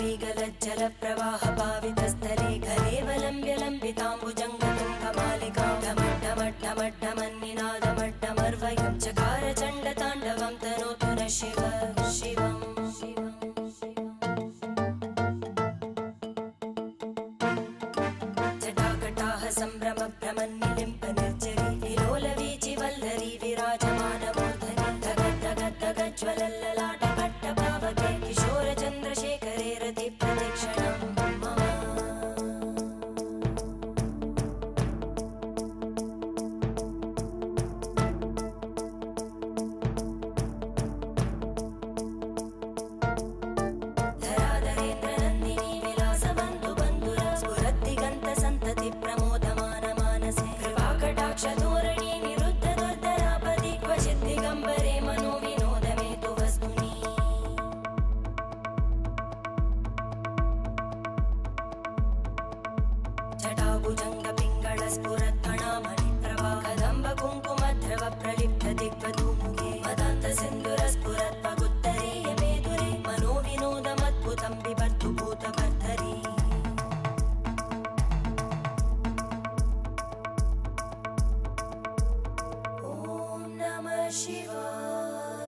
जलप्रवाह पावितस्थले घरेवलम्ब्य लम्बिताम्बुजङ्गतुङ्गमालिकां ढमड्ढमड्ढमड्ढमन्निनादमड्ढमर्वयं चकार चण्डताण्डवं तनोतु न शिव शिवम् जटाकटाह सम्भ्रम भ्रमन्निलिम्प निर्जरी विलोलवीचि वल्लरी विराजमानमूर्धनि धगद्धगद्धगज्ज्वलल्ललाट पट्टपावके किशोर चन्द्रशेखरे रति प्रदक्षिणं मम धराधरेन्द्रनन्दिनी विलासबन्धु बन्धुर स्फुरद्दिगन्त सन्तति प्रमोदमान मानसे कृपाकटाक्षधोरणी निरुद्ध दुर्धरापदि क्वचित् दिगम्बरे मनो विनोदमेतु वस्तुनि जटाभुजङ्ग पिङ्गळ स्फुरत्फणामणि प्रभा कदम्ब कुङ्कुमध्रव प्रलिप्त दिग्वधूमुखे मदान्त सिन्धुर स्फुरत्पगुत्तरीय मेदुरे मनो विनोदमद्भुतं बिभर्तु भूतभर्तरी ॐ नमः शिवाय।